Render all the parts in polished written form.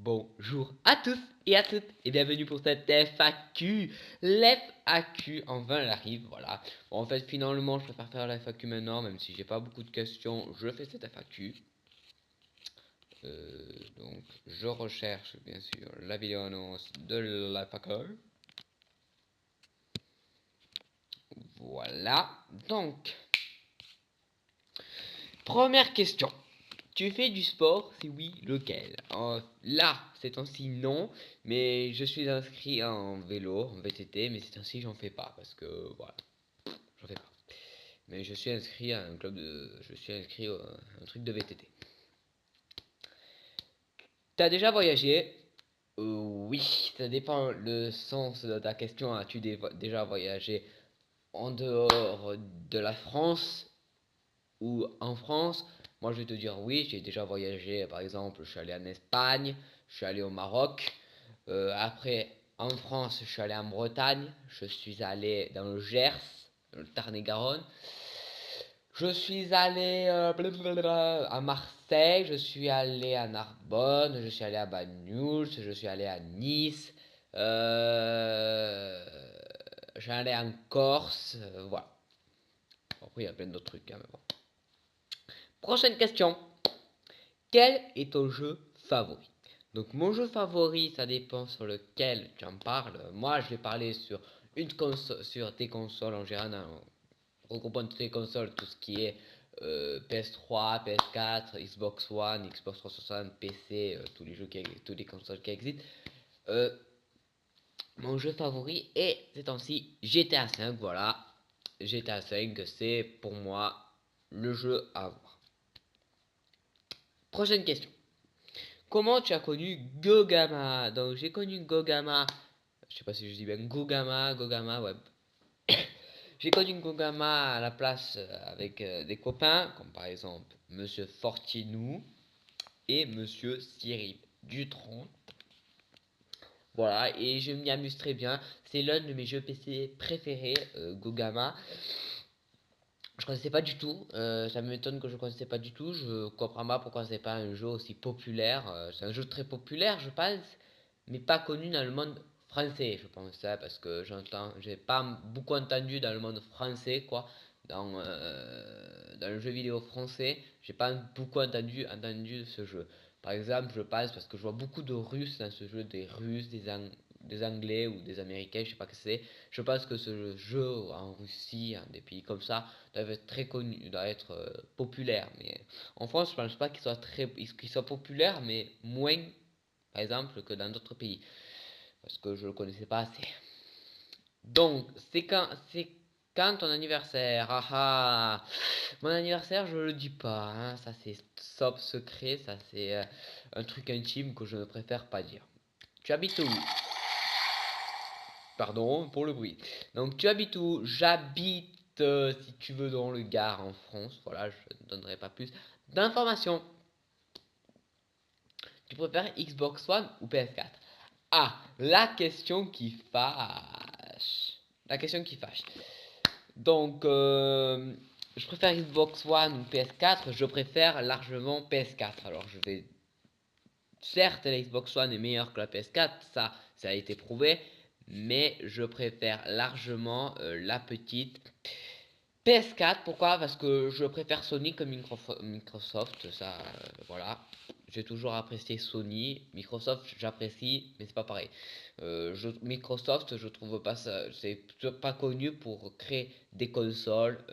bonjour à tous et à toutes et bienvenue pour cette FAQ. L'FAQ, enfin elle arrive, voilà. Bon, en fait, finalement, je préfère faire la FAQ maintenant, même si j'ai pas beaucoup de questions, je fais cette FAQ. Donc, je recherche bien sûr la vidéo annonce de la FAQ. Voilà, donc, première question. Tu fais du sport? Si oui, lequel? Là, ces temps-ci, non. Mais je suis inscrit en vélo, en VTT, mais ces temps-ci, j'en fais pas. Parce que, voilà, j'en fais pas. Mais je suis inscrit à un club de... Je suis inscrit à un truc de VTT. T'as déjà voyagé? Oui, ça dépend le sens de ta question. As-tu déjà voyagé en dehors de la France ou en France? Moi, je vais te dire oui, j'ai déjà voyagé. Par exemple, je suis allé en Espagne, je suis allé au Maroc. Après, en France, je suis allé en Bretagne, je suis allé dans le Gers, le Tarn-et-Garonne. Je suis allé à Marseille, je suis allé à Narbonne, je suis allé à Banyuls, je suis allé à Nice, je suis allé en Corse, voilà. Après, il y a plein d'autres trucs, hein, mais bon. Prochaine question. Quel est ton jeu favori? Donc mon jeu favori, ça dépend sur lequel tu en parles. Moi, je vais parler sur une console, sur tes consoles en général, regroupant toutes tes consoles, tout ce qui est PS3, PS4, Xbox One, Xbox 360, PC, tous les jeux tous les consoles qui existent. Mon jeu favori est ces temps-ci GTA 5. Voilà, GTA 5, c'est pour moi le jeu à avoir. Prochaine question. Comment tu as connu Gogama? Donc j'ai connu Gogama, je sais pas si je dis bien Gogama, ouais. J'ai connu Gogama à la place avec des copains, comme par exemple Monsieur Fortinou et Monsieur Cyril Dutron. Voilà, et je m'y amuse très bien. C'est l'un de mes jeux PC préférés, Gogama. Je connaissais pas du tout, ça m'étonne que je connaissais pas du tout. Je comprends pas pourquoi c'est pas un jeu aussi populaire. C'est un jeu très populaire, je pense, mais pas connu dans le monde français, je pense, ça, parce que j'ai pas beaucoup entendu dans le monde français, quoi, dans le jeu vidéo français, j'ai pas beaucoup entendu ce jeu. Par exemple, je pense, parce que je vois beaucoup de Russes dans ce jeu, des Russes, des Anglais ou des Américains, je sais pas que c'est. Je pense que ce jeu en Russie, dans des pays comme ça, doit être très connu, doit être populaire. Mais en France, je pense pas qu'il soit populaire, mais moins, par exemple, que dans d'autres pays, parce que je le connaissais pas assez. Donc, c'est quand ton anniversaire? Ah ah, mon anniversaire, je le dis pas, hein, ça c'est top secret, ça c'est un truc intime que je ne préfère pas dire. Tu habites où? Pardon pour le bruit. Donc tu habites où? J'habite, si tu veux, dans le Gard en France. Voilà, je ne donnerai pas plus d'informations. Tu préfères Xbox One ou PS4? Ah, la question qui fâche. La question qui fâche. Donc, je préfère Xbox One ou PS4. Je préfère largement PS4. Alors, je vais... Certes, la Xbox One est meilleure que la PS4, ça a été prouvé, mais je préfère largement la petite PS4. Pourquoi? Parce que je préfère Sony que Microsoft, ça, voilà. J'ai toujours apprécié Sony. Microsoft, j'apprécie, mais c'est pas pareil. Microsoft, je trouve pas ça, c'est pas connu pour créer des consoles.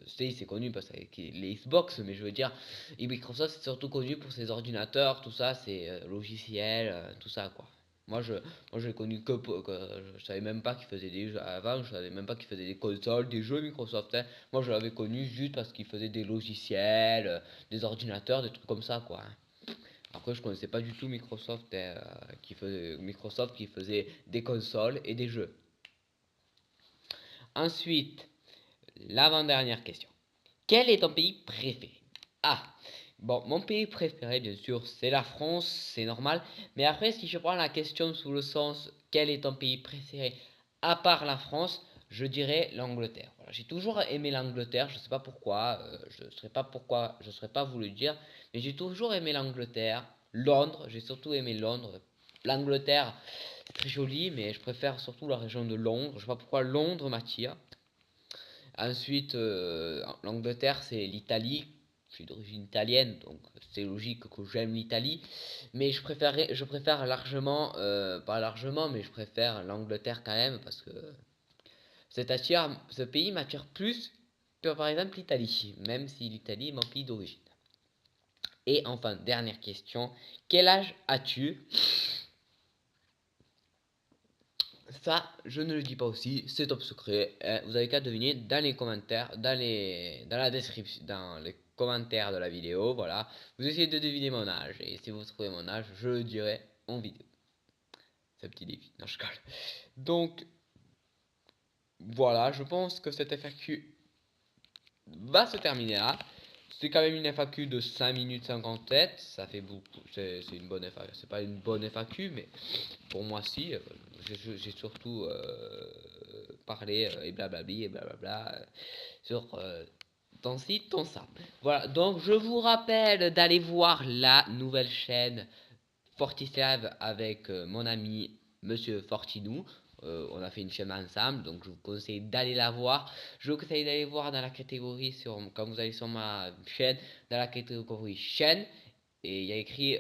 C'est connu parce que les Xbox, mais je veux dire, et Microsoft c'est surtout connu pour ses ordinateurs, tout ça, c'est logiciels, tout ça quoi. Moi je, moi j'ai connu je savais même pas qu'ils faisaient des jeux avant, je savais même pas qu'ils faisaient des consoles, des jeux Microsoft, hein. Moi je l'avais connu juste parce qu'ils faisaient des logiciels, des ordinateurs, des trucs comme ça quoi, hein. Après, je connaissais pas du tout Microsoft, Microsoft qui faisait des consoles et des jeux. Ensuite, l'avant-dernière question. Quel est ton pays préféré? Ah, bon, mon pays préféré, bien sûr, c'est la France, c'est normal. Mais après, si je prends la question sous le sens quel est ton pays préféré à part la France, je dirais l'Angleterre. Voilà, j'ai toujours aimé l'Angleterre, je ne sais pas pourquoi, je ne saurais pas pourquoi, je ne saurais pas vous le dire, mais j'ai toujours aimé l'Angleterre. Londres, j'ai surtout aimé Londres. L'Angleterre, c'est très joli, mais je préfère surtout la région de Londres. Je sais pas pourquoi Londres m'attire. Ensuite, l'Angleterre, c'est l'Italie. Je suis d'origine italienne, donc c'est logique que j'aime l'Italie. Mais je préfère largement, pas largement, mais je préfère l'Angleterre quand même parce que ce pays m'attire plus que par exemple l'Italie, même si l'Italie est mon pays d'origine. Et enfin, dernière question, quel âge as-tu? Ça, je ne le dis pas aussi, c'est top secret. Vous avez qu'à deviner dans les commentaires, dans la description, dans les commentaires de la vidéo. Voilà, vous essayez de deviner mon âge et si vous trouvez mon âge, je le dirai en vidéo. C'est un petit défi, non je colle. Donc voilà, je pense que cette FAQ va se terminer là. C'est quand même une FAQ de 5 minutes 57, ça fait beaucoup, c'est une bonne FAQ, c'est pas une bonne FAQ, mais pour moi si, j'ai surtout parlé et blablabli et blablabla sur ton site, ton ça. Voilà, donc je vous rappelle d'aller voir la nouvelle chaîne Fortislave avec mon ami Monsieur Fortinou. On a fait une chaîne ensemble, donc je vous conseille d'aller la voir. Je vous conseille d'aller voir dans la catégorie quand vous allez sur ma chaîne, dans la catégorie chaîne, et il y a écrit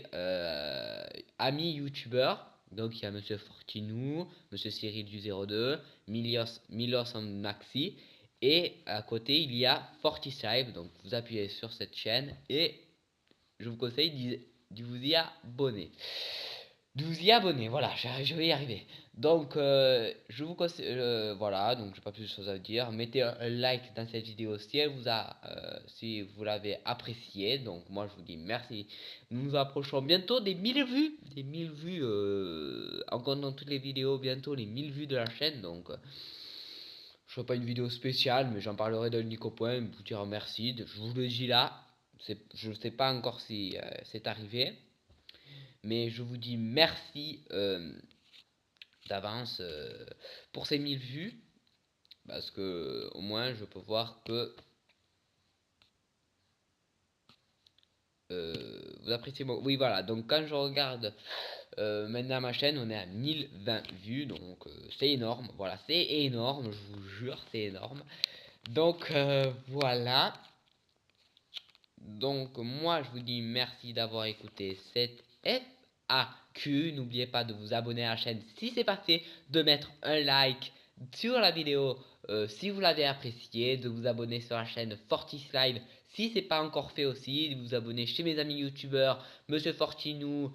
ami youtubeur. Donc il y a Monsieur Fortinou, Monsieur Cyril du 02, Milos en Maxi, et à côté il y a Fortislive. Donc vous appuyez sur cette chaîne et je vous conseille de vous y abonner. Voilà, je vais y arriver. Donc, je vous conseille, voilà, donc j'ai pas plus de choses à dire. Mettez un like dans cette vidéo si vous l'avez apprécié. Donc, moi, je vous dis merci. Nous nous approchons bientôt des 1000 vues, en comptant toutes les vidéos, bientôt les 1000 vues de la chaîne. Donc, je ferai pas une vidéo spéciale, mais j'en parlerai dans le Nico Point. Vous dire merci. Je vous le dis là. Je ne sais pas encore si c'est arrivé, mais je vous dis merci d'avance pour ces 1000 vues, parce que au moins je peux voir que vous appréciez mon... Oui voilà, donc quand je regarde maintenant ma chaîne, on est à 1020 vues, donc c'est énorme, voilà, c'est énorme, je vous jure, c'est énorme. Donc voilà. Donc moi je vous dis merci d'avoir écouté cette FAQ. N'oubliez pas de vous abonner à la chaîne si c'est pas fait, de mettre un like sur la vidéo si vous l'avez apprécié, de vous abonner sur la chaîne Fortislive si c'est pas encore fait aussi, de vous abonner chez mes amis youtubeurs Monsieur Fortinou,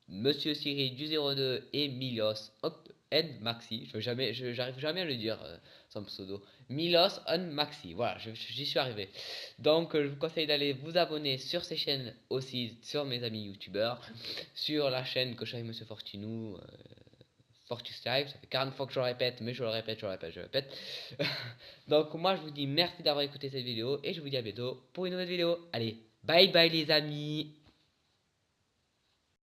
Monsieur Cyril du 02 et Milos N Maxi. J'arrive jamais à le dire son pseudo. Milos N Maxi. Voilà, j'y suis arrivé. Donc, je vous conseille d'aller vous abonner sur ces chaînes aussi, sur mes amis youtubeurs, sur la chaîne que je suis Monsieur Fortinou. Fortus Live, ça fait 40 fois que je le répète, mais je le répète, je le répète. Donc moi je vous dis merci d'avoir écouté cette vidéo et je vous dis à bientôt pour une nouvelle vidéo. Allez, bye bye les amis.